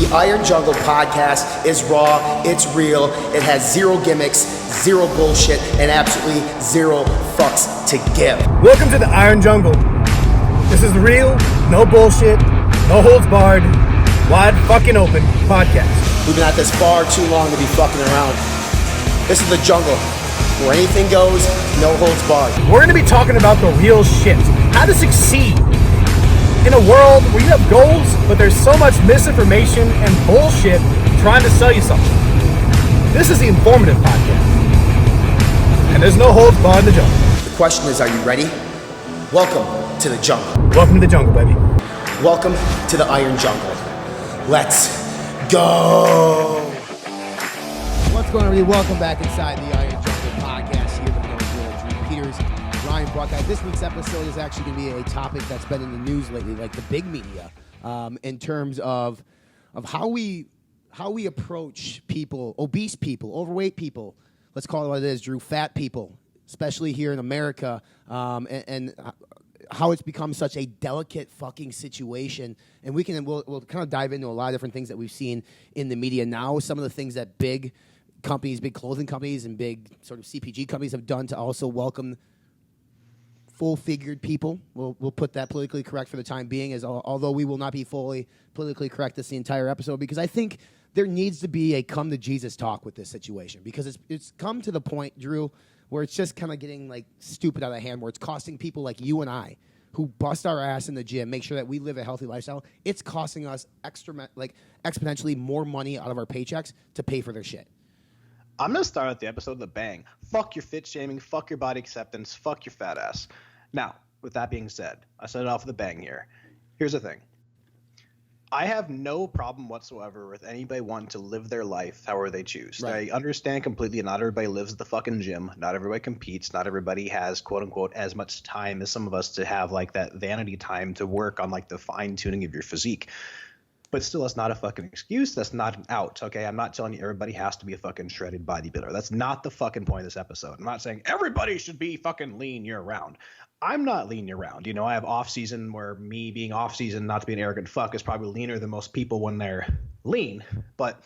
The Iron Jungle podcast is raw, it's real, it has zero gimmicks, zero bullshit, and absolutely zero fucks to give. Welcome to the Iron Jungle. This is real, no bullshit, no holds barred, wide fucking open podcast. We've been at this far too long to be fucking around. This is the jungle, where anything goes, no holds barred. We're going to be talking about the real shit, how to succeed in a world where you have goals, but there's so much misinformation and bullshit trying to sell you something. This is the informative podcast, and there's no holds barred in the jungle. The question is, are you ready? Welcome to the jungle. Welcome to the jungle, baby. Welcome to the Iron Jungle. Let's go. What's going on, everybody? Welcome back inside the Iron Jungle podcast here with Noah Drew Peters, Ryan Buckeye. This week's episode is actually going to be a topic that's been in the news lately, like the big media, in terms of how we approach people, obese people, overweight people. Let's call it what it is, Drew. Fat people, especially here in America, and how it's become such a delicate fucking situation. And we'll kind of dive into a lot of different things that we've seen in the media now. Some of the things that big companies, big clothing companies, and big sort of CPG companies have done to also welcome full-figured people. We'll put that politically correct for the time being, as although we will not be fully politically correct this the entire episode, because I think there needs to be a come to Jesus talk with this situation, because it's come to the point, Drew, where it's just kind of getting like stupid out of hand, where it's costing people like you and I, who bust our ass in the gym, make sure that we live a healthy lifestyle. It's costing us exponentially more money out of our paychecks to pay for their shit. I'm going to start out the episode with a bang. Fuck your fit shaming, fuck your body acceptance, fuck your fat ass. Now, with that being said, I set it off with a bang here. Here's the thing. I have no problem whatsoever with anybody wanting to live their life however they choose. Right. I understand completely not everybody lives at the fucking gym. Not everybody competes. Not everybody has, quote unquote, as much time as some of us to have like that vanity time to work on like the fine tuning of your physique. But still, that's not a fucking excuse. That's not an out, okay? I'm not telling you everybody has to be a fucking shredded bodybuilder. That's not the fucking point of this episode. I'm not saying everybody should be fucking lean year-round. I'm not lean year-round. You know, I have off-season where me being off-season, not to be an arrogant fuck, is probably leaner than most people when they're lean. But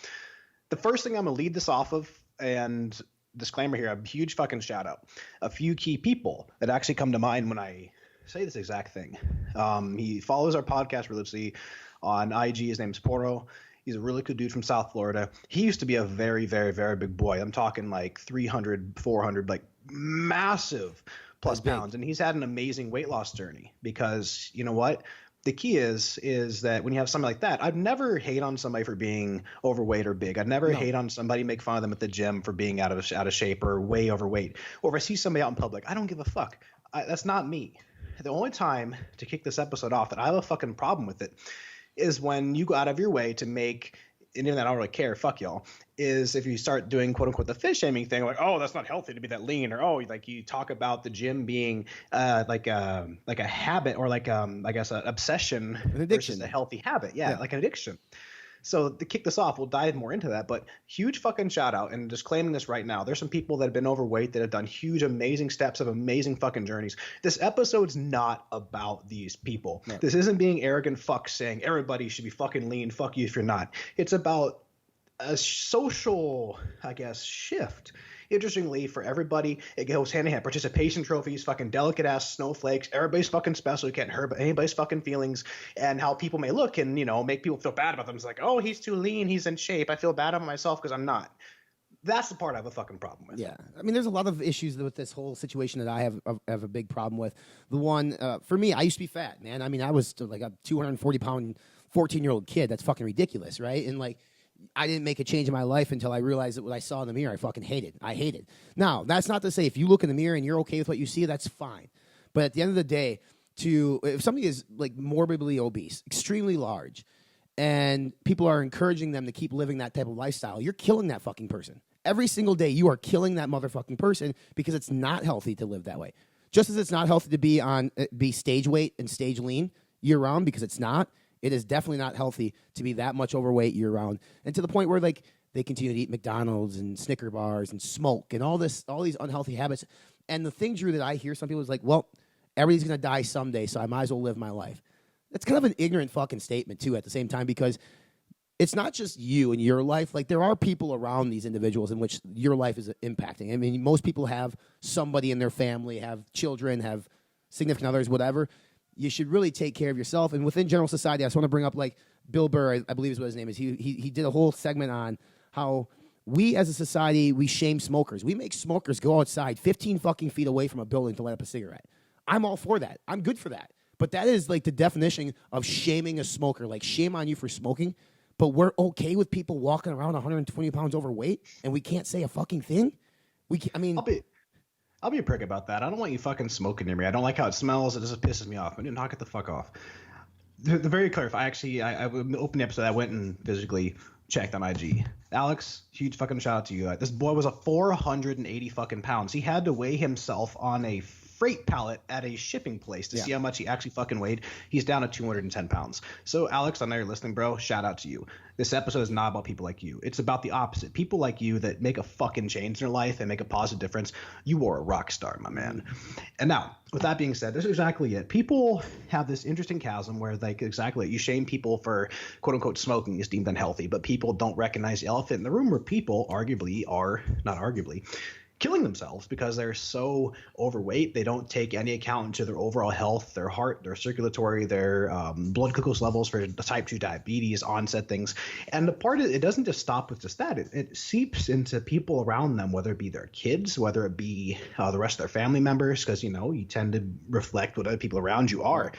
the first thing I'm going to lead this off of, and disclaimer here, a huge fucking shout-out. A few key people that actually come to mind when I say this exact thing. He follows our podcast religiously on IG. His name's Poro. He's a really good dude from South Florida. He used to be a very, very, very big boy. I'm talking like 300, 400, like massive plus pounds. And he's had an amazing weight loss journey because, you know what? The key is that when you have somebody like that, I'd never hate on somebody for being overweight or big. I'd never hate on somebody, make fun of them at the gym for being out of shape or way overweight. Or if I see somebody out in public, I don't give a fuck. That's not me. The only time to kick this episode off that I have a fucking problem with it is when you go out of your way to make, and even that I don't really care, fuck y'all, is if you start doing quote unquote the fit shaming thing, like, oh, that's not healthy to be that lean, or oh, like you talk about the gym being like a habit, or like I guess an obsession, an addiction, versus a healthy habit, yeah, like an addiction. So to kick this off, we'll dive more into that, but huge fucking shout out, and just claiming this right now. There's some people that have been overweight that have done huge, amazing steps of amazing fucking journeys. This episode's not about these people. No. This isn't being arrogant fucks saying everybody should be fucking lean, fuck you if you're not. It's about a social, I guess, shift. Interestingly, for everybody, it goes hand in hand. Participation trophies, fucking delicate ass snowflakes. Everybody's fucking special. You can't hurt anybody's fucking feelings. And how people may look and, you know, make people feel bad about them. It's like, oh, he's too lean. He's in shape. I feel bad about myself because I'm not. That's the part I have a fucking problem with. Yeah. I mean, there's a lot of issues with this whole situation that I have a big problem with. The one, for me, I used to be fat, man. I mean, I was like a 240-pound 14-year-old kid. That's fucking ridiculous, right? And, like, I didn't make a change in my life until I realized that what I saw in the mirror, I fucking hated. I hated. Now, that's not to say if you look in the mirror and you're okay with what you see, that's fine. But at the end of the day, if somebody is like morbidly obese, extremely large, and people are encouraging them to keep living that type of lifestyle, you're killing that fucking person. Every single day, you are killing that motherfucking person because it's not healthy to live that way. Just as it's not healthy to be stage weight and stage lean year-round, because it's not. It is definitely not healthy to be that much overweight year-round, and to the point where like they continue to eat McDonald's and Snicker bars and smoke and all these unhealthy habits. And the thing, Drew, that I hear some people is like, well, everybody's gonna die someday, so I might as well live my life. That's kind of an ignorant fucking statement too. At the same time, because it's not just you and your life. Like there are people around these individuals in which your life is impacting. I mean, most people have somebody in their family, have children, have significant others, whatever. You should really take care of yourself. And within general society, I just want to bring up like Bill Burr, I believe is what his name is. He did a whole segment on how we as a society, we shame smokers. We make smokers go outside 15 fucking feet away from a building to light up a cigarette. I'm all for that. I'm good for that. But that is like the definition of shaming a smoker. Like, shame on you for smoking. But we're okay with people walking around 120 pounds overweight and we can't say a fucking thing? I'll be a prick about that. I don't want you fucking smoking near me. I don't like how it smells. It just pisses me off. I didn't knock it the fuck off. The very clarify. I opened the episode. I went and physically checked on IG. Alex, huge fucking shout out to you. This boy was a 480 fucking pounds. He had to weigh himself on a freight pallet at a shipping place to see how much he actually fucking weighed. He's down to 210 pounds. So Alex, I know you're listening, bro. Shout out to you. This episode is not about people like you. It's about the opposite. People like you that make a fucking change in their life and make a positive difference. You are a rock star, my man. And now, with that being said, this is exactly it. People have this interesting chasm where, like, exactly, you shame people for quote unquote smoking is deemed unhealthy, but people don't recognize the elephant in the room where people killing themselves because they're so overweight. They don't take any account into their overall health, their heart, their circulatory, their blood glucose levels for type 2 diabetes, onset things. And the part it doesn't just stop with just that. It seeps into people around them, whether it be their kids, whether it be the rest of their family members, because, you tend to reflect what other people around you are.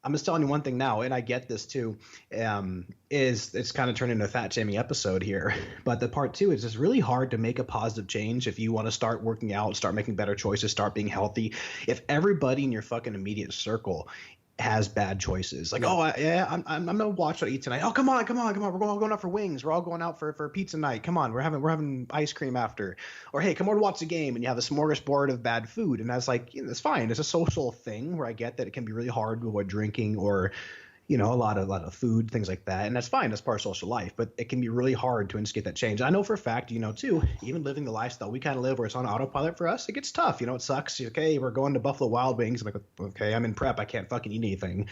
I'm just telling you one thing now, and I get this too, is it's kind of turned into a fat shaming episode here. But the part two is it's really hard to make a positive change if you want to start working out, start making better choices, start being healthy. If everybody in your fucking immediate circle has bad choices, like, I'm gonna watch what I eat tonight. Oh, come on, we're going out for wings. We're all going out for pizza night. Come on, we're having ice cream after. Or hey, come over to watch the game, and you have a smorgasbord of bad food, and that's like, it's fine. It's a social thing where I get that it can be really hard to avoid drinking or a lot of food, things like that. And that's fine. That's part of social life. But it can be really hard to instigate that change. I know for a fact, too, even living the lifestyle we kind of live where it's on autopilot for us, it gets tough. It sucks. Okay, we're going to Buffalo Wild Wings. I'm like, okay, I'm in prep. I can't fucking eat anything.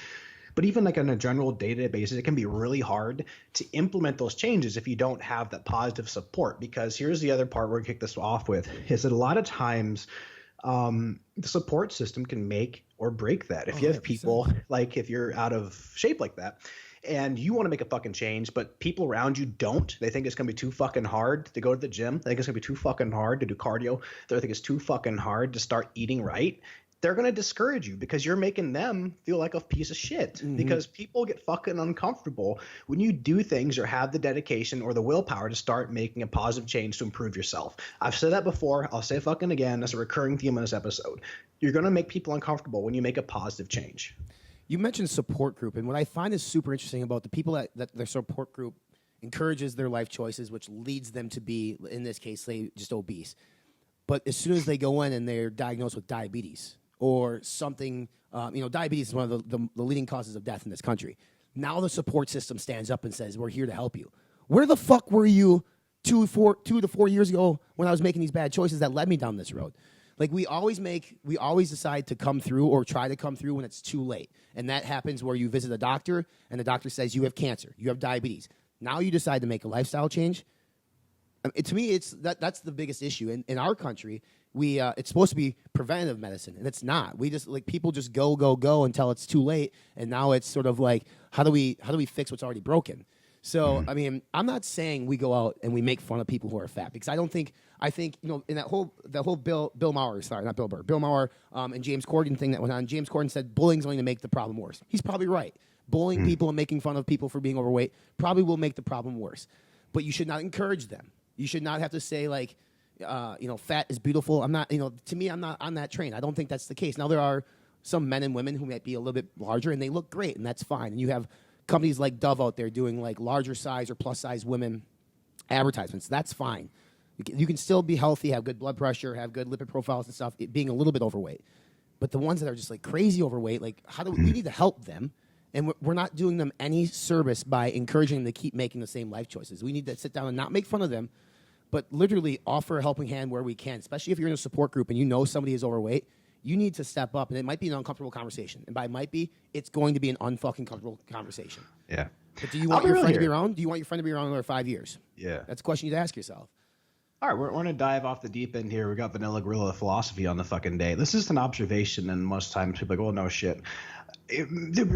But even like on a general day-to-day basis, it can be really hard to implement those changes if you don't have that positive support. Because here's the other part we're going to kick this off with, is that a lot of times the support system can make or break that. If you have people, like if you're out of shape like that and you want to make a fucking change, but people around you don't, they think it's going to be too fucking hard to go to the gym. They think it's going to be too fucking hard to do cardio. They think it's too fucking hard to start eating right. They're going to discourage you because you're making them feel like a piece of shit. Because people get fucking uncomfortable when you do things or have the dedication or the willpower to start making a positive change to improve yourself. I've said that before. I'll say it fucking again. That's a recurring theme on this episode. You're going to make people uncomfortable when you make a positive change. You mentioned support group, and what I find is super interesting about the people that their support group encourages their life choices, which leads them to be, in this case, say, just obese. But as soon as they go in and they're diagnosed with diabetes or something, diabetes is one of the leading causes of death in this country. Now the support system stands up and says, we're here to help you. Where the fuck were you 2 to 4 years ago when I was making these bad choices that led me down this road? Like, we always decide to come through or try to come through when it's too late. And that happens where you visit a doctor and the doctor says you have cancer, you have diabetes. Now you decide to make a lifestyle change. To me, that's the biggest issue. In our country, it's supposed to be preventative medicine, and it's not. We just, like, people just go until it's too late, and now it's sort of like, how do we fix what's already broken? So, I mean, I'm not saying we go out and we make fun of people who are fat, because I think in that whole Bill Maher, sorry, not Bill Burr, Bill Maher and James Corden thing that went on, James Corden said bullying's going to make the problem worse. He's probably right. Bullying people and making fun of people for being overweight probably will make the problem worse. But you should not encourage them. You should not have to say, like, fat is beautiful. I'm not, to me, I'm not on that train. I don't think that's the case. Now, there are some men and women who might be a little bit larger and they look great, and that's fine. And you have companies like Dove out there doing like larger size or plus size women advertisements. That's fine. You can still be healthy, have good blood pressure, have good lipid profiles and stuff, being a little bit overweight. But the ones that are just like crazy overweight, like, we need to help them. And we're not doing them any service by encouraging them to keep making the same life choices. We need to sit down and not make fun of them, but literally offer a helping hand where we can, especially if you're in a support group and you know somebody is overweight. You need to step up, and it might be an uncomfortable conversation. And by might be, it's going to be an unfucking comfortable conversation. Yeah. But do you I'll want be your real friend to be here. around? Do you want your friend to be around another 5 years? Yeah. That's a question you'd ask yourself. All right, we're going to dive off the deep end here. We got Vanilla Gorilla Philosophy on the fucking day. This is an observation, and most times people are like, oh, no shit.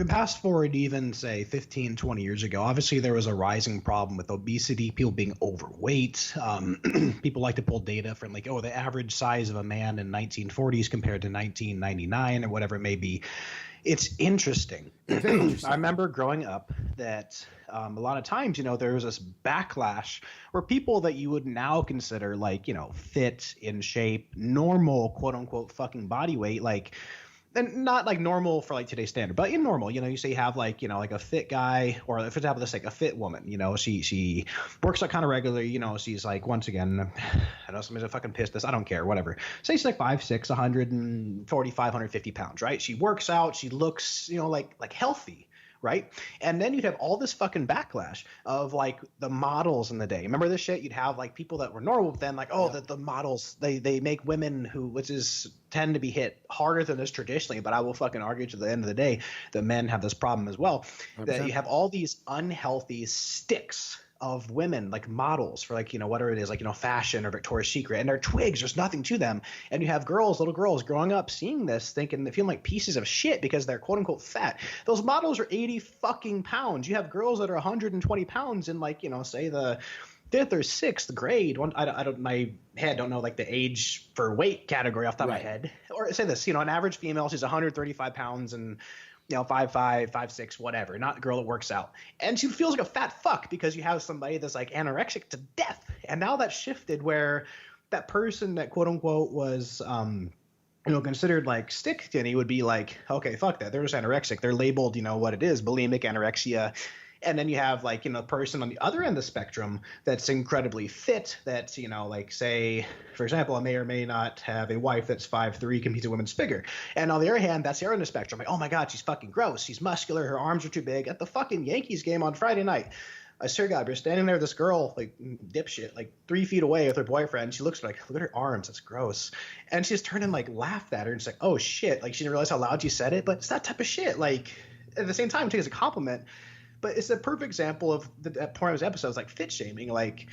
Past forward even, say, 15, 20 years ago, obviously there was a rising problem with obesity, people being overweight. People like to pull data from like, oh, the average size of a man in 1940s compared to 1999 or whatever it may be. It's interesting. I remember growing up that a lot of times, there was this backlash where people that you would now consider like, fit, in shape, normal, quote unquote, fucking body weight, like, and not like normal for like today's standard, but in normal, you say you have like, like a fit guy, or for example, this like a fit woman, she works out kind of regularly, she's like, once again, I know somebody's gonna fucking piss this, I don't care, whatever. Say she's like 5'6", 145, 150 pounds, right? She works out, she looks, like healthy. Right. And then you'd have all this fucking backlash of like the models in the day. Remember this shit? You'd have like people that were normal, but then like, oh, the models, they make women which is tend to be hit harder than this traditionally. But I will fucking argue to the end of the day that men have this problem as well. 100%. That you have all these unhealthy sticks of women, like models for like, whatever it is, like, fashion or Victoria's Secret, and they're twigs, there's nothing to them. And you have little girls growing up seeing this, thinking they feel like pieces of shit because they're quote unquote fat. Those models are 80 fucking pounds. You have girls that are 120 pounds in like, say the 5th or 6th grade. I don't, my head don't know like the age for weight category off the top of my head. Or say this, an average female, she's 135 pounds and 5'5", 5'6", whatever, not a girl that works out. And she feels like a fat fuck because you have somebody that's like anorexic to death. And now that's shifted where that person that quote unquote was, considered like stick skinny would be like, okay, fuck that. They're just anorexic. They're labeled, what it is, bulimic, anorexia. And then you have like, a person on the other end of the spectrum that's incredibly fit, that's, like say, for example, I may or may not have a wife that's 5'3", competes with women's figure. And on the other hand, that's the other end of the spectrum. Like, oh my God, she's fucking gross. She's muscular. Her arms are too big. At the fucking Yankees game on Friday night, I swear to God, we're standing there, this girl, like dipshit, like 3 feet away with her boyfriend. She looks like, look at her arms. That's gross. And she just turned and like laughed at her. And she's like, oh shit. Like she didn't realize how loud you said it, but it's that type of shit. Like at the same time, take it as a compliment. But it's a perfect example of the point of this episode is like fit shaming. Like,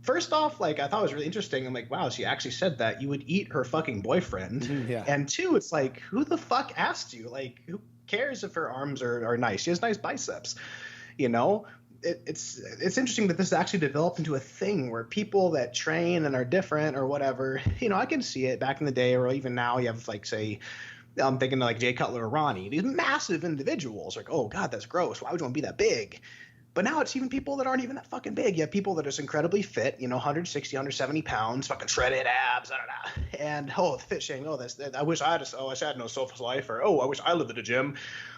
first off, like I thought it was really interesting. I'm like, wow, she actually said that you would eat her fucking boyfriend. Yeah. And two, it's like, who the fuck asked you? Like, who cares if her arms are nice? She has nice biceps, It's interesting that this actually developed into a thing where people that train and are different or whatever, I can see it back in the day or even now. You have like, say, I'm thinking of like Jay Cutler or Ronnie, these massive individuals. Like, oh God, that's gross. Why would you want to be that big? But now it's even people that aren't even that fucking big. You have people that are just incredibly fit, 160, 170 pounds, fucking shredded abs, and the fit shaming. Oh, I wish I had no social life, or I wish I lived at a gym,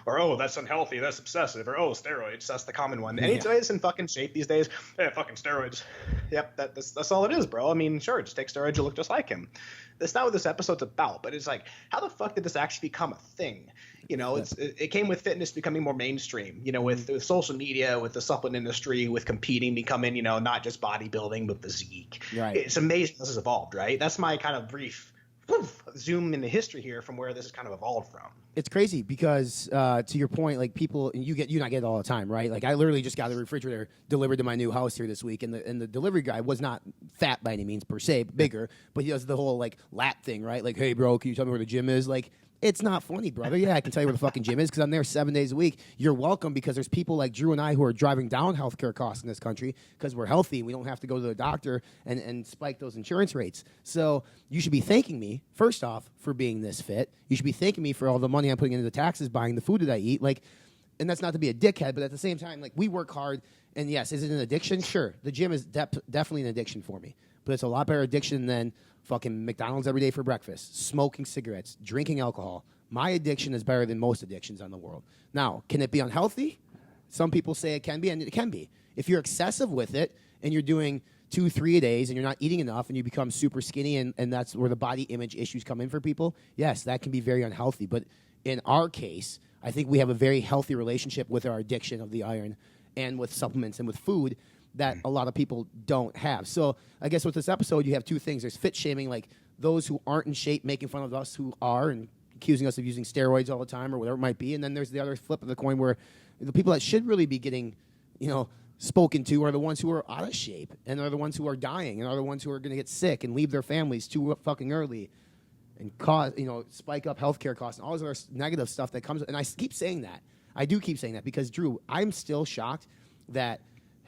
or that's unhealthy, that's obsessive, or steroids. That's the common one. Anybody's in fucking shape these days, fucking steroids. Yep, that's all it is, bro. I mean, sure, just take steroids, you look just like him. That's not what this episode's about, but it's like, how the fuck did this actually become a thing? It came with fitness becoming more mainstream, with social media, with the supplement industry, with competing becoming, not just bodybuilding, but physique. Right. It's amazing this has evolved, right? That's my kind of brief zoom into history here from where this has kind of evolved from. It's crazy because to your point, like people, and you not get it all the time, right? Like I literally just got the refrigerator delivered to my new house here this week, and the delivery guy was not fat by any means per se, bigger, but he does the whole like lap thing, right? Like, hey bro, can you tell me where the gym is? Like, it's not funny, brother. Yeah, I can tell you where the fucking gym is because I'm there 7 days a week. You're welcome because there's people like Drew and I who are driving down healthcare costs in this country because we're healthy and we don't have to go to the doctor and spike those insurance rates. So you should be thanking me, first off, for being this fit. You should be thanking me for all the money I'm putting into the taxes, buying the food that I eat. Like, and that's not to be a dickhead, but at the same time, like we work hard. And yes, is it an addiction? Sure. The gym is definitely an addiction for me. But it's a lot better addiction than fucking McDonald's every day for breakfast, smoking cigarettes, drinking alcohol. My addiction is better than most addictions on the world. Now, can it be unhealthy? Some people say it can be, and it can be. If you're excessive with it and you're doing 2-3 a days and you're not eating enough and you become super skinny and that's where the body image issues come in for people, yes, that can be very unhealthy. But in our case, I think we have a very healthy relationship with our addiction of the iron and with supplements and with food that a lot of people don't have. So I guess with this episode, you have two things. There's fit shaming, like those who aren't in shape making fun of us who are and accusing us of using steroids all the time or whatever it might be. And then there's the other flip of the coin where the people that should really be getting, spoken to are the ones who are out of shape and are the ones who are dying and are the ones who are going to get sick and leave their families too fucking early and cause, spike up healthcare costs and all this other negative stuff that comes. And I keep saying that. I do keep saying that because, Drew, I'm still shocked that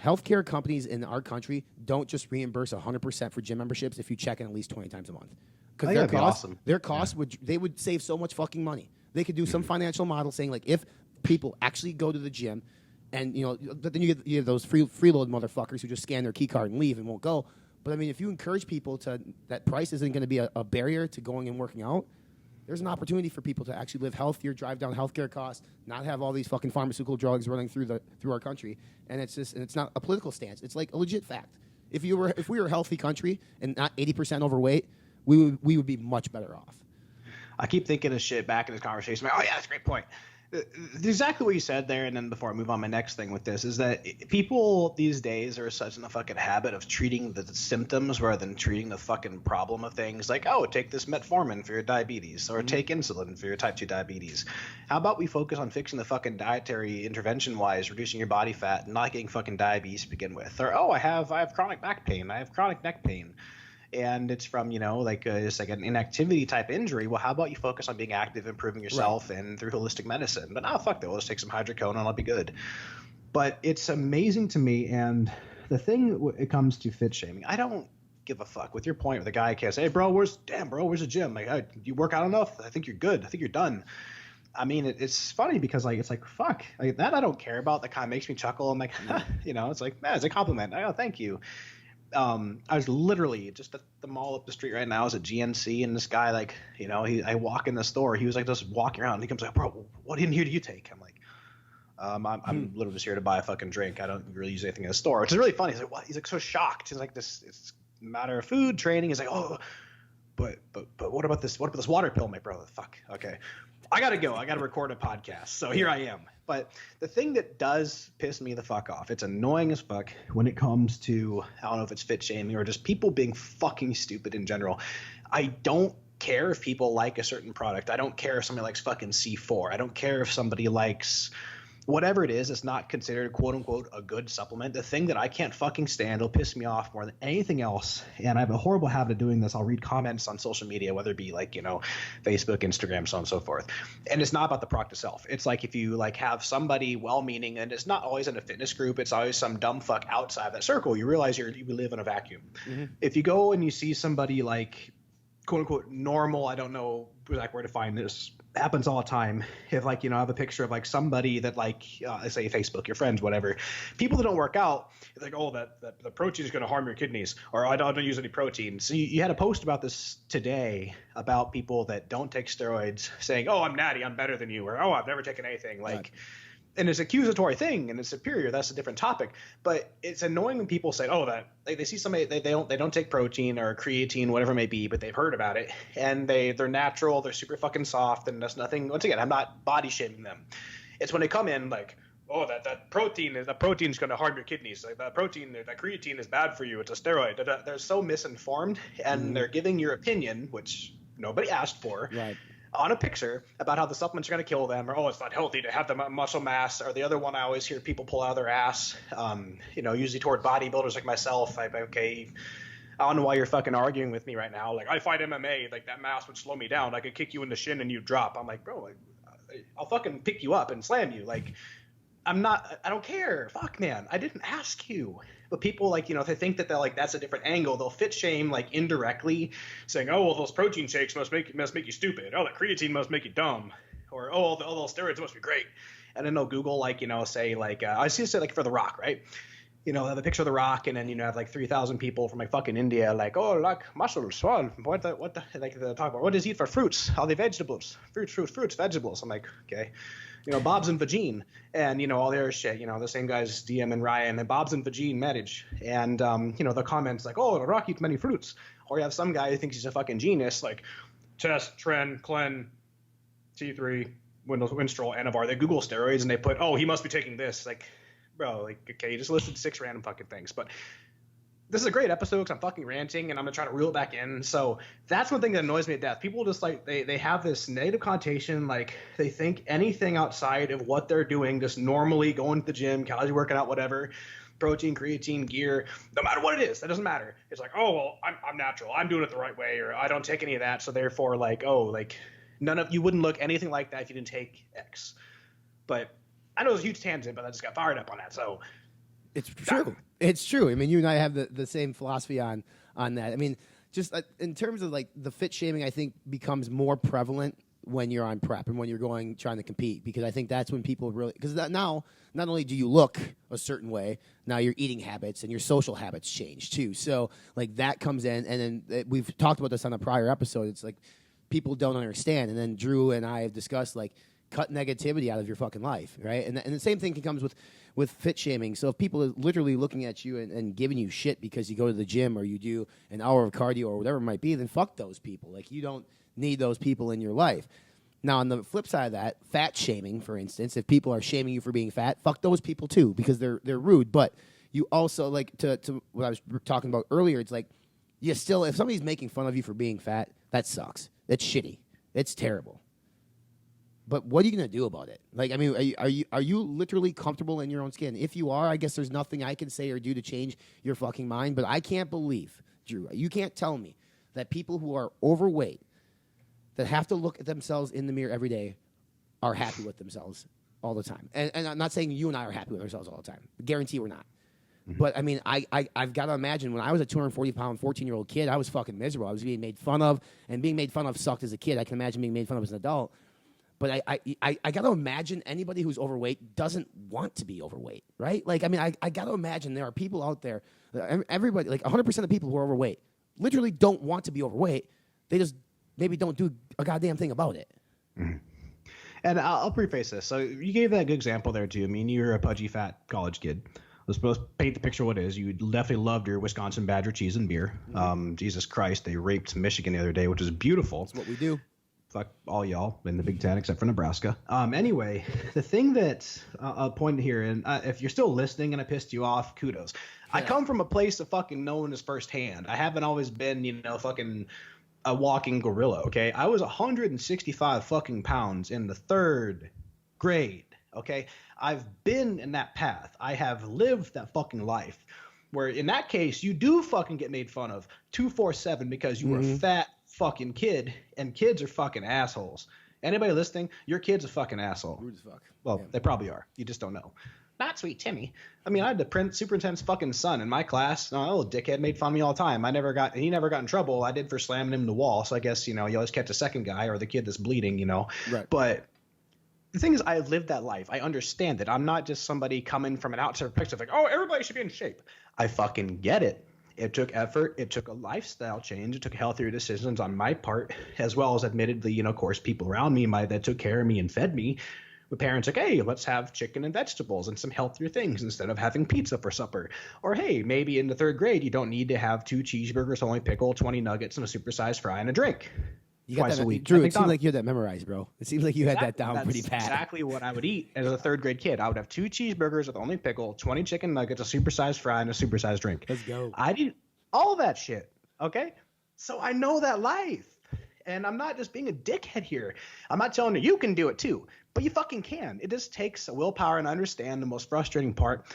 healthcare companies in our country don't just reimburse 100% for gym memberships if you check in at least 20 times a month. Because their costs would save so much fucking money. They could do some financial model saying, like, if people actually go to the gym and, then you get those freeload motherfuckers who just scan their key card and leave and won't go. But, I mean, if you encourage people that price isn't going to be a barrier to going and working out, there's an opportunity for people to actually live healthier, drive down healthcare costs, not have all these fucking pharmaceutical drugs running through our country. And it's not a political stance. It's like a legit fact. If we were a healthy country and not 80% overweight, we would be much better off. I keep thinking of shit back in this conversation. Like, oh yeah, that's a great point. Exactly what you said there, and then before I move on, my next thing with this is that people these days are such in the fucking habit of treating the symptoms rather than treating the fucking problem of things. Like, oh, take this metformin for your diabetes, or take insulin for your type 2 diabetes. How about we focus on fixing the fucking dietary intervention wise, reducing your body fat, and not getting fucking diabetes to begin with? Or, oh, I have chronic back pain, I have chronic neck pain, and it's from just like an inactivity type injury. Well, how about you focus on being active, improving yourself, and through holistic medicine? But fuck that, we'll just take some hydrocodone and I'll be good. But it's amazing to me, and the thing when it comes to fit shaming, I don't give a fuck. With your point with the guy can't say, hey bro, where's the gym? Like, oh, you work out enough? I think you're good. I think you're done. I mean, it's funny because it's like, fuck, like, that I don't care about. That kind of makes me chuckle. I'm like, it's like, man, it's a compliment. Oh, thank you. I was literally just at the mall up the street right now. I was at GNC, and this guy, I walk in the store. He was like just walking around. And he comes like, bro, what in here do you take? I'm like, I'm literally just here to buy a fucking drink. I don't really use anything in the store, which is really funny. He's like, what? He's like so shocked. He's like, it's a matter of food training. He's like, oh, but what about this? What about this water pill, my brother? Fuck. Okay, I gotta go. I gotta record a podcast. So here I am. But the thing that does piss me the fuck off, it's annoying as fuck when it comes to, I don't know if it's fit shaming or just people being fucking stupid in general. I don't care if people like a certain product. I don't care if somebody likes fucking C4. I don't care if somebody likes whatever it is. It's not considered quote unquote a good supplement. The thing that I can't fucking stand, it'll piss me off more than anything else, and I have a horrible habit of doing this. I'll read comments on social media, whether it be Facebook, Instagram, so on and so forth, and it's not about the product itself. It's like if you have somebody well-meaning, and it's not always in a fitness group, it's always some dumb fuck outside that circle, you realize you live in a vacuum. Mm-hmm. If you go and you see somebody quote unquote normal, I don't know where to find this, happens all the time. If I have a picture of somebody that say Facebook, your friends, whatever, people that don't work out, it's like, oh, that the protein is going to harm your kidneys, or I don't use any protein. So you had a post about this today about people that don't take steroids saying, oh, I'm natty, I'm better than you, or oh, I've never taken anything. Right. And it's an accusatory thing, and it's superior. That's a different topic. But it's annoying when people say, "Oh, that they see somebody they don't take protein or creatine, whatever it may be, but they've heard about it, and they're natural, they're super fucking soft, and that's nothing." Once again, I'm not body shaming them. It's when they come in like, "Oh, that protein is going to harm your kidneys. Like that creatine is bad for you. It's a steroid." They're so misinformed, and they're giving your opinion, which nobody asked for. Right. On a picture about how the supplements are going to kill them, or, oh, it's not healthy to have the muscle mass, or the other one I always hear people pull out of their ass, usually toward bodybuilders like myself. Okay, I don't know why you're fucking arguing with me right now. Like, I fight MMA, like that mass would slow me down. I could kick you in the shin and you drop. I'm like, bro, I'll fucking pick you up and slam you. Like, I don't care. Fuck, man, I didn't ask you. But people if they think that that's a different angle, they'll fit shame indirectly, saying, oh, well, those protein shakes must make you stupid. Oh, that creatine must make you dumb, or oh, all those steroids must be great. And then they'll Google I see say for The Rock, right? Have a picture of The Rock, and then have 3,000 people from fucking India muscles. Well, what the they talk about what does he eat for fruits? All the vegetables, fruits, vegetables. I'm like, okay. Bob's and Vagine, and all their shit. The same guys, DM and Ryan, and Bob's and Vagine manage, and the comments oh, The Rock eats many fruits, or you have some guy who thinks he's a fucking genius, Test, Tren, Clen, T3, Winstrol, Anavar. They Google steroids and they put, oh, he must be taking this. Bro, okay, you just listed 6 random fucking things, but this is a great episode because I'm fucking ranting and I'm gonna try to reel it back in. So that's one thing that annoys me to death. People just like they have this negative connotation, like they think anything outside of what they're doing, just normally going to the gym, calories working out, whatever, protein, creatine, gear, no matter what it is, that doesn't matter. It's like, oh well, I'm natural, I'm doing it the right way, or I don't take any of that, so therefore like, oh, like none of you wouldn't look anything like that if you didn't take X. But I know it's a huge tangent, but I just got fired up on that. So it's true. It's true. I mean, you and I have the same philosophy on that. I mean, just in terms of like the fit shaming, I think becomes more prevalent when you're on prep and when you're trying to compete, because I think that's when people really, because now not only do you look a certain way, now your eating habits and your social habits change too. So like that comes in, and then we've talked about this on a prior episode. It's like people don't understand, and then Drew and I have discussed like cut negativity out of your fucking life, right? And the same thing comes with fit shaming. So if people are literally looking at you and giving you shit because you go to the gym or you do an hour of cardio or whatever it might be, then fuck those people. Like, you don't need those people in your life. Now, on the flip side of that, fat shaming, for instance, if people are shaming you for being fat, fuck those people too, because they're rude. But you also, like, to what I was talking about earlier, it's like, you still, if somebody's making fun of you for being fat, that sucks. That's shitty. It's terrible. But what are you going to do about it? Like, I mean, are you literally comfortable in your own skin? If you are, I guess there's nothing I can say or do to change your fucking mind. But I can't believe, Drew, you can't tell me that people who are overweight, that have to look at themselves in the mirror every day, are happy with themselves all the time. And I'm not saying you and I are happy with ourselves all the time. I guarantee we're not. Mm-hmm. But, I mean, I've got to imagine when I was a 240-pound, 14-year-old kid, I was fucking miserable. I was being made fun of, and being made fun of sucked as a kid. I can imagine being made fun of as an adult. But I got to imagine anybody who's overweight doesn't want to be overweight, right? Like, I mean, I got to imagine there are people out there, everybody, like 100% of people who are overweight, literally don't want to be overweight. They just maybe don't do a goddamn thing about it. Mm-hmm. And I'll preface this. So you gave that good example there, too. I mean, you're a pudgy, fat college kid. Let's supposed to paint the picture of what it is. You definitely loved your Wisconsin Badger cheese and beer. Mm-hmm. Jesus Christ, they raped Michigan the other day, which is beautiful. That's what we do. Fuck all y'all in the Big Ten except for Nebraska. Anyway, the thing that I'll point here, and if you're still listening and I pissed you off, kudos. Yeah. I come from a place of fucking knowing this firsthand. I haven't always been, fucking a walking gorilla, okay? I was 165 fucking pounds in the 3rd grade, okay? I've been in that path. I have lived that fucking life. Where in that case, you do fucking get made fun of 247 because you were a fat fucking kid, and kids are fucking assholes. Anybody listening, your kid's a fucking asshole. Rude as fuck. Well, they probably are. You just don't know. Not sweet Timmy. I mean, I had the superintendent's fucking son in my class. No, little dickhead made fun of me all the time. He never got in trouble. I did for slamming him in the wall. So I guess, you always catch a second guy or the kid that's bleeding, Right. But the thing is, I lived that life. I understand it. I'm not just somebody coming from an outside perspective like, oh, everybody should be in shape. I fucking get it. It took effort. It took a lifestyle change. It took healthier decisions on my part, as well as admittedly, of course, people around me that took care of me and fed me. With parents like, hey, let's have chicken and vegetables and some healthier things instead of having pizza for supper. Or, hey, maybe in the 3rd grade, you don't need to have 2 cheeseburgers, only pickle, 20 nuggets, and a supersized fry and a drink. You got twice that, a week. Drew, it seems like you had that memorized, bro. It seems like you had that down pretty bad. That's exactly what I would eat as a 3rd grade kid. I would have 2 cheeseburgers with only pickle, 20 chicken nuggets, a supersized fry, and a supersized drink. Let's go. I did all that shit, okay? So I know that life. And I'm not just being a dickhead here. I'm not telling you can do it too, but you fucking can. It just takes willpower, and I understand the most frustrating part.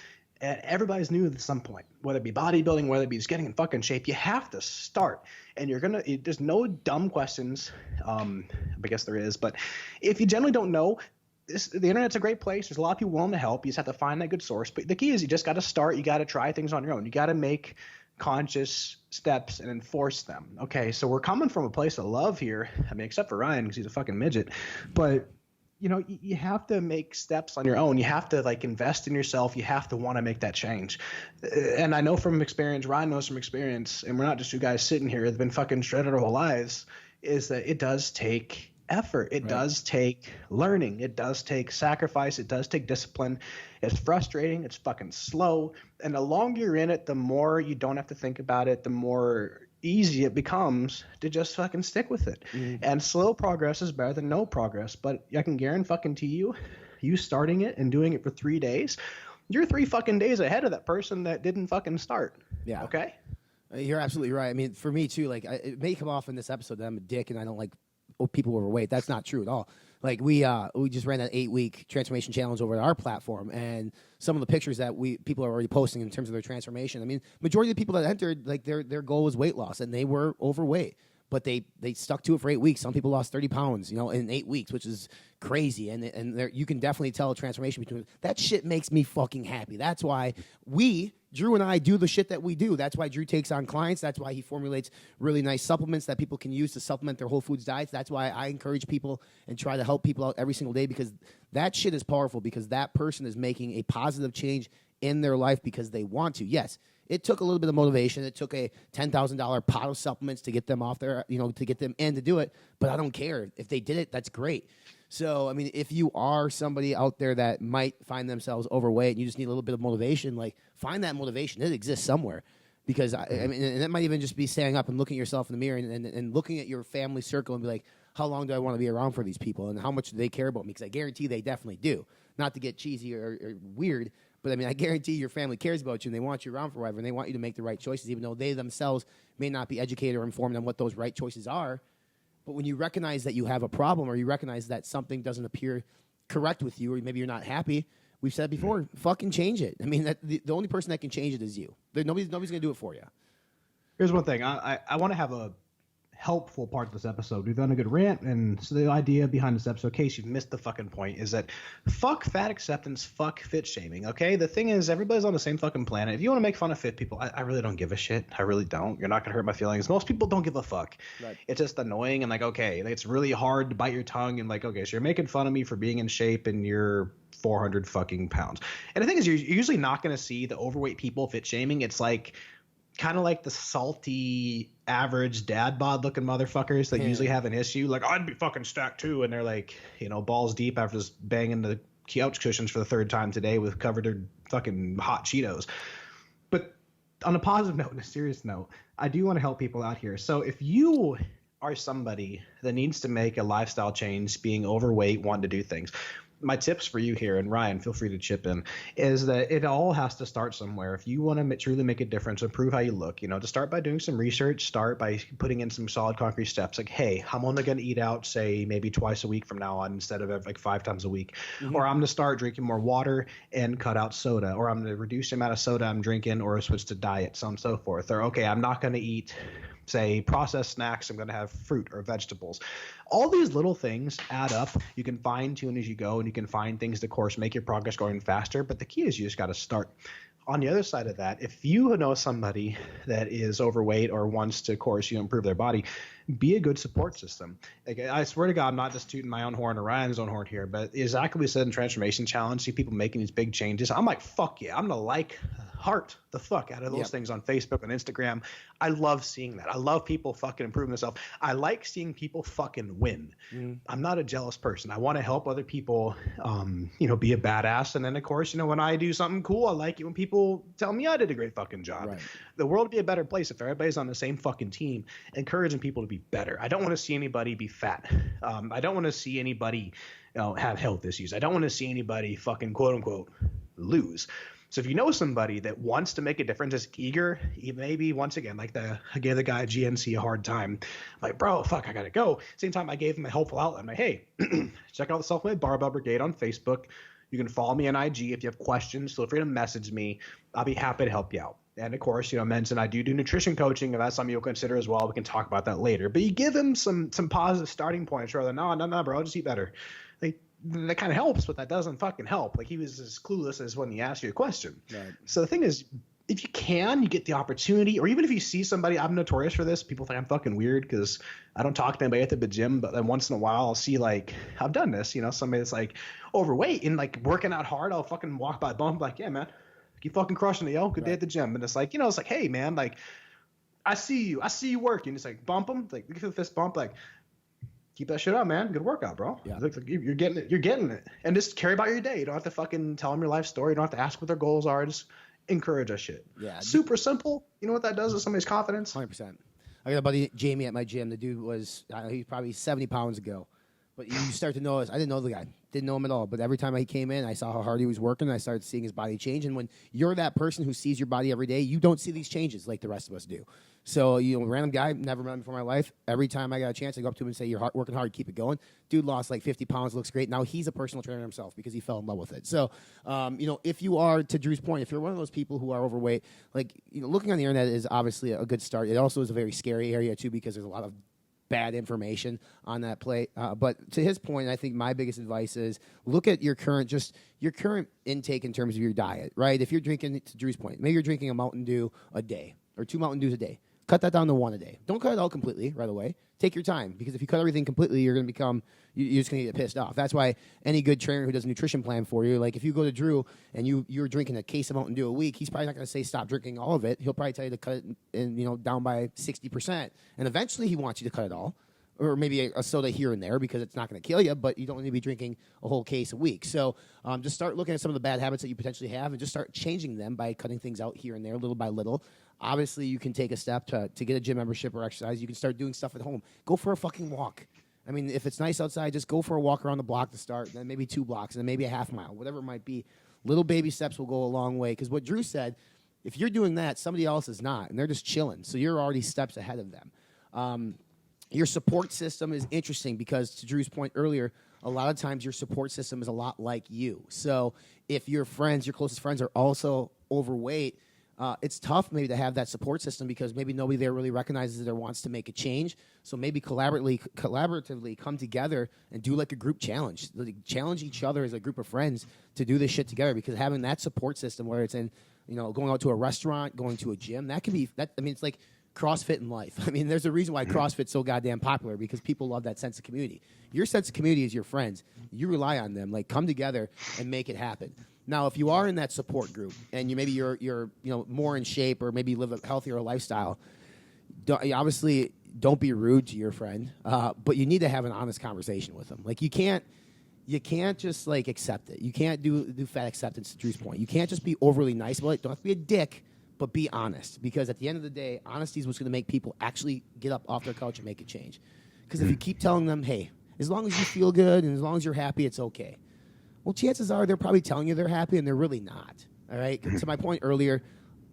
And everybody's new at some point, whether it be bodybuilding, whether it be just getting in fucking shape, you have to start. And there's no dumb questions. I guess there is, but if you generally don't know, the internet's a great place. There's a lot of people willing to help. You just have to find that good source. But the key is you just got to start. You got to try things on your own. You got to make conscious steps and enforce them. Okay, so we're coming from a place of love here. I mean, except for Ryan because he's a fucking midget. But you have to make steps on your own. You have to invest in yourself. You have to want to make that change. And I know from experience, Ryan knows from experience, and we're not just two guys sitting here that have been fucking shredded our whole lives, is that it does take effort. It does take learning. It does take sacrifice. It does take discipline. It's frustrating. It's fucking slow. And the longer you're in it, the more you don't have to think about it, the more easy it becomes to just fucking stick with it. And slow progress is better than no progress. But I can guarantee you starting it and doing it for 3 days, you're 3 fucking days ahead of that person that didn't fucking start. Yeah. Okay? You're absolutely right. I mean, for me too, like it may come off in this episode that I'm a dick and I don't like people overweight. That's not true at all. Like we just ran that 8-week transformation challenge over at our platform, and some of the pictures that people are already posting in terms of their transformation. I mean, majority of the people that entered, like their goal was weight loss, and they were overweight, but they stuck to it for 8 weeks. Some people lost 30 pounds, in 8 weeks, which is crazy. And you can definitely tell a transformation between that. Shit makes me fucking happy. That's why Drew and I do the shit that we do. That's why Drew takes on clients. That's why he formulates really nice supplements that people can use to supplement their whole foods diets. That's why I encourage people and try to help people out every single day, because that shit is powerful, because that person is making a positive change in their life because they want to. Yes, it took a little bit of motivation. It took a $10,000 pot of supplements to get them off there, to get them in to do it. But I don't care. If they did it, that's great. So, I mean, if you are somebody out there that might find themselves overweight and you just need a little bit of motivation, like find that motivation. It exists somewhere. Because, I mean, and that might even just be standing up and looking at yourself in the mirror and looking at your family circle and be like, how long do I want to be around for these people? And how much do they care about me? Because I guarantee they definitely do. Not to get cheesy or weird, but I mean, I guarantee your family cares about you and they want you around forever and they want you to make the right choices, even though they themselves may not be educated or informed on what those right choices are. But when you recognize that you have a problem, or you recognize that something doesn't appear correct with you, or maybe you're not happy, we've said before, fucking change it. I mean, the only person that can change it is you. Nobody's going to do it for you. Here's one thing. I want to have a helpful part of this episode. We've done a good rant, and so the idea behind this episode, in case you've missed the fucking point, is that fuck fat acceptance, fuck fit shaming, okay? The thing is, everybody's on the same fucking planet. If you want to make fun of fit people, I really don't give a shit. I really don't. You're not going to hurt my feelings. Most people don't give a fuck. Right. It's just annoying, and like, okay, it's really hard to bite your tongue, and like, okay, so you're making fun of me for being in shape, and you're 400 fucking pounds. And the thing is, you're usually not going to see the overweight people fit shaming. It's like kind of like the salty average dad bod looking motherfuckers that usually have an issue. Like, I'd be fucking stacked too. And they're like, balls deep after just banging the couch cushions for the third time today with covered in fucking hot Cheetos. But on a positive note and a serious note, I do want to help people out here. So if you are somebody that needs to make a lifestyle change, being overweight, wanting to do things, my tips for you here, and Ryan, feel free to chip in, is that it all has to start somewhere. If you want to truly make a difference, improve how you look, to start by doing some research, start by putting in some solid concrete steps. Like, hey, I'm only going to eat out, say, maybe twice a week from now on instead of like 5 times a week. Mm-hmm. Or I'm going to start drinking more water and cut out soda. Or I'm going to reduce the amount of soda I'm drinking, or switch to diet, so on and so forth. Or, okay, I'm not going to eat, say, processed snacks. I'm going to have fruit or vegetables. All these little things add up. You can fine tune as you go, and you can find things to, of course, make your progress going faster. But the key is you just got to start. On the other side of that, if you know somebody that is overweight or wants to, of course, improve their body, be a good support system. Like, I swear to God, I'm not just tooting my own horn or Ryan's own horn here, but exactly what we said in Transformation Challenge, see people making these big changes. I'm like, fuck yeah, I'm going to heart the fuck out of those things on Facebook and Instagram. I love seeing that. I love people fucking improving themselves. I like seeing people fucking win. I'm not a jealous person. I want to help other people, be a badass. And then, of course, when I do something cool, I like it when people tell me I did a great fucking job. Right. The world would be a better place if everybody's on the same fucking team, encouraging people to be better. I don't want to see anybody be fat. I don't want to see anybody have health issues. I don't want to see anybody fucking quote unquote lose. So if you know somebody that wants to make a difference, is eager, maybe once again, like I gave the guy at GNC a hard time. I'm like, bro, fuck, I gotta go. Same time I gave him a helpful outlet. I'm like, hey, check out the Self-Made Barbell Brigade on Facebook. You can follow me on IG. If you have questions, feel free to message me. I'll be happy to help you out. And of course, mentioned I do nutrition coaching. If that's something you'll consider as well, we can talk about that later. But you give him some positive starting points rather than, no, bro, I'll just eat better. Like, that kind of helps, but that doesn't fucking help. Like, he was as clueless as when he asked you a question. Right. So the thing is, if you get the opportunity, or even if you see somebody, I'm notorious for this. People think I'm fucking weird because I don't talk to anybody at the gym, but then once in a while I'll see, like, I've done this, somebody that's like overweight and like working out hard. I'll fucking walk by bump like, yeah, man, you fucking crushing it, yo. Good day at the gym. And it's like, it's like, hey, man, like, I see you working. It's like, bump them, like, give the fist bump, like, keep that shit up, man. Good workout, bro. Yeah. Like you're getting it. You're getting it. And just care about your day. You don't have to fucking tell them your life story. You don't have to ask what their goals are. Just encourage that shit. Yeah. Super simple. You know what that does to somebody's confidence? 100%. I got a buddy, Jamie, at my gym. The dude was, he was probably 70 pounds ago. But you start to notice, I didn't know the guy. Didn't know him at all. But every time he came in, I saw how hard he was working. I started seeing his body change. And when you're that person who sees your body every day, you don't see these changes like the rest of us do. So, random guy, never met him before in my life. Every time I got a chance, I go up to him and say, "You're working hard, keep it going." Dude lost like 50 pounds, looks great. Now he's a personal trainer himself because he fell in love with it. So, if you are, to Drew's point, if you're one of those people who are overweight, looking on the internet is obviously a good start. It also is a very scary area too because there's a lot of bad information on that plate. But to his point, I think my biggest advice is look at your current intake in terms of your diet, right? If you're drinking, to Drew's point, maybe you're drinking a Mountain Dew a day or 2 Mountain Dews a day. Cut that down to 1 a day. Don't cut it out completely right away. Take your time, because if you cut everything completely, you're just going to get pissed off. That's why any good trainer who does a nutrition plan for you, like if you go to Drew and you're drinking a case of Mountain Dew a week, he's probably not going to say stop drinking all of it. He'll probably tell you to cut it down by 60%. And eventually he wants you to cut it all, or maybe a soda here and there because it's not going to kill you, but you don't need to be drinking a whole case a week. So just start looking at some of the bad habits that you potentially have and just start changing them by cutting things out here and there little by little. Obviously, you can take a step to get a gym membership or exercise. You can start doing stuff at home. Go for a fucking walk. I mean, if it's nice outside, just go for a walk around the block to start, then maybe 2 blocks, and then maybe a half mile, whatever it might be. Little baby steps will go a long way, because what Drew said, if you're doing that, somebody else is not, and they're just chilling, so you're already steps ahead of them. Your support system is interesting because, to Drew's point earlier, a lot of times your support system is a lot like you. So if your closest friends are also overweight, it's tough maybe to have that support system because maybe nobody there really recognizes it or wants to make a change. So maybe collaboratively come together and do like a group challenge. Challenge each other as a group of friends to do this shit together, because having that support system, where it's in, going out to a restaurant, going to a gym, that can be, it's like CrossFit in life. I mean, there's a reason why CrossFit's so goddamn popular, because people love that sense of community. Your sense of community is your friends. You rely on them. Like, come together and make it happen. Now, if you are in that support group and you're more in shape, or maybe live a healthier lifestyle, obviously don't be rude to your friend, but you need to have an honest conversation with them. Like, you can't just like accept it. You can't do fat acceptance, to Drew's point. You can't just be overly nice about it. Don't have to be a dick, but be honest, because at the end of the day, honesty is what's going to make people actually get up off their couch and make a change. Because if you keep telling them, hey, as long as you feel good and as long as you're happy, it's okay. Well, chances are they're probably telling you they're happy, and they're really not. All right. To my point earlier,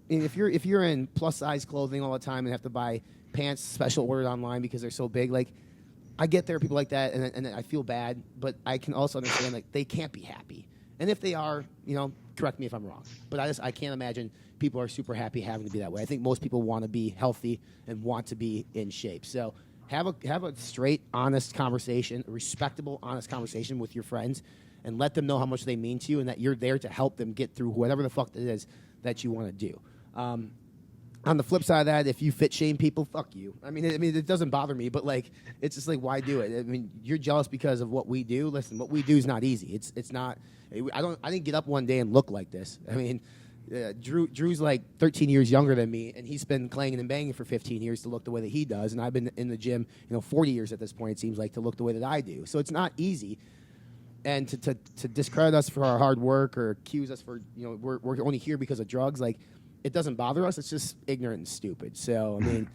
if you're in plus size clothing all the time and have to buy pants special ordered online because they're so big, like, I get there are people like that, and I feel bad, but I can also understand, like, they can't be happy. And if they are, correct me if I'm wrong, but I can't imagine people are super happy having to be that way. I think most people want to be healthy and want to be in shape. So have a straight, honest conversation, a respectable, honest conversation with your friends, and let them know how much they mean to you and that you're there to help them get through whatever the fuck it is that you want to do. On the flip side of that, if you fit shame people, fuck you. I mean, it doesn't bother me, but like, it's just like, why do it? I mean, you're jealous because of what we do. Listen, what we do is not easy. It's not. I didn't get up one day and look like this. I mean, Drew's like 13 years younger than me, and he's been clanging and banging for 15 years to look the way that he does, and I've been in the gym, 40 years at this point. It seems like, to look the way that I do. So it's not easy. And to discredit us for our hard work, or accuse us for, we're only here because of drugs, like, it doesn't bother us. It's just ignorant and stupid. So, I mean,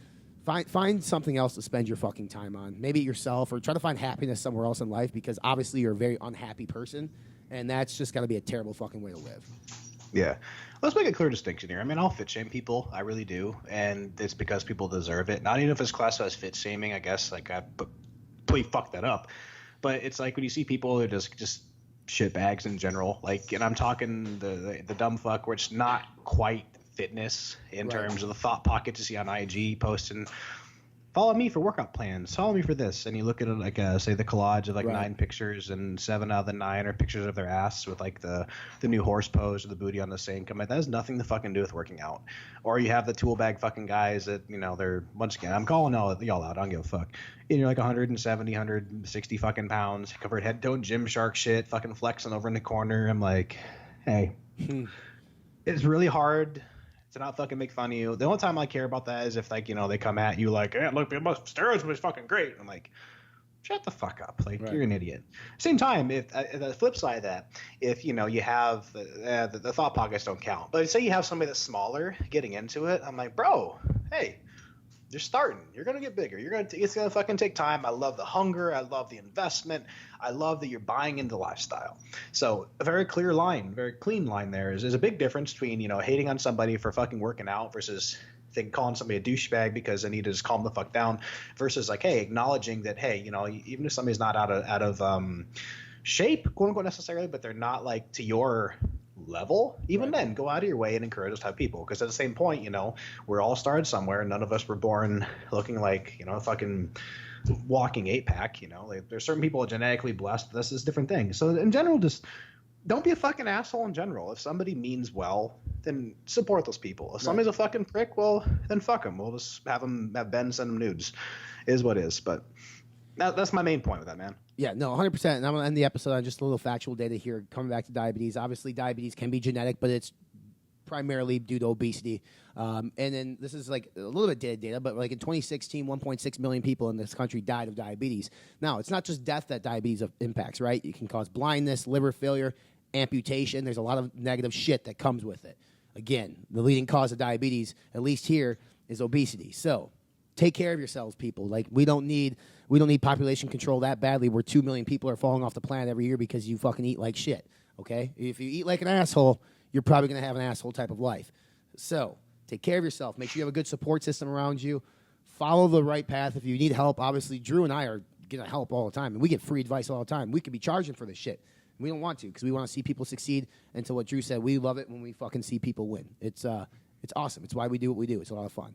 find something else to spend your fucking time on. Maybe yourself, or try to find happiness somewhere else in life, because obviously you're a very unhappy person, and that's just got to be a terrible fucking way to live. Yeah. Let's make a clear distinction here. I mean, I'll fit shame people. I really do. And it's because people deserve it. Not even if it's classified as fit shaming, I guess. Like, I completely fucked that up. But it's like when you see people who are just shit bags in general. Like, and I'm talking the dumb fuck where it's not quite fitness in terms of the thought pockets you see on IG posting, follow me for workout plans, follow me for this, and you look at it like say the collage of like 9 pictures, and 7 out of the 9 are pictures of their ass with like the new horse pose or the booty on the sink. I'm like, that has nothing to fucking do with working out. Or you have the tool bag fucking guys that, they're, once again, I'm calling y'all out, I don't give a fuck, and you're like 170, 160 fucking pounds, covered head to Gymshark shit, fucking flexing over in the corner. I'm like, hey, it's really hard to not fucking make fun of you. The only time I care about that is if, like, they come at you like, hey, look, steroids was fucking great. I'm like, shut the fuck up. Like, you're an idiot. Same time, if the flip side of that, if, you have the thought pockets don't count. But say you have somebody that's smaller getting into it. I'm like, bro, hey, You're starting. You're gonna get bigger. It's gonna fucking take time. I love the hunger. I love the investment. I love that you're buying into the lifestyle. So a very clear line, very clean line there is a big difference between hating on somebody for fucking working out versus calling somebody a douchebag because they need to just calm the fuck down, versus like, hey, acknowledging that, hey, even if somebody's not out of shape, quote unquote, necessarily, but they're not like to your level, even then go out of your way and encourage those type of people, because at the same point, we're all started somewhere. None of us were born looking like a fucking walking 8-pack. Like, there's certain people genetically blessed. This is different things. So in general, just don't be a fucking asshole in general. If somebody means well, then support those people. If somebody's a fucking prick, well, then fuck them. We'll just have Ben send them nudes, is what is. But that's my main point with that, man. Yeah, no, 100%. And I'm going to end the episode on just a little factual data here, coming back to diabetes. Obviously, diabetes can be genetic, but it's primarily due to obesity. And then this is like a little bit dated data, but like in 2016, 1.6 million people in this country died of diabetes. Now, it's not just death that diabetes impacts, right? It can cause blindness, liver failure, amputation. There's a lot of negative shit that comes with it. Again, the leading cause of diabetes, at least here, is obesity. So take care of yourselves, people. Like, we don't need population control that badly where 2 million people are falling off the planet every year because you fucking eat like shit, okay? If you eat like an asshole, you're probably going to have an asshole type of life. So take care of yourself. Make sure you have a good support system around you. Follow the right path. If you need help, obviously, Drew and I are going to help all the time, and we get free advice all the time. We could be charging for this shit. We don't want to, because we want to see people succeed. And to what Drew said, we love it when we fucking see people win. It's awesome. It's why we do what we do. It's a lot of fun.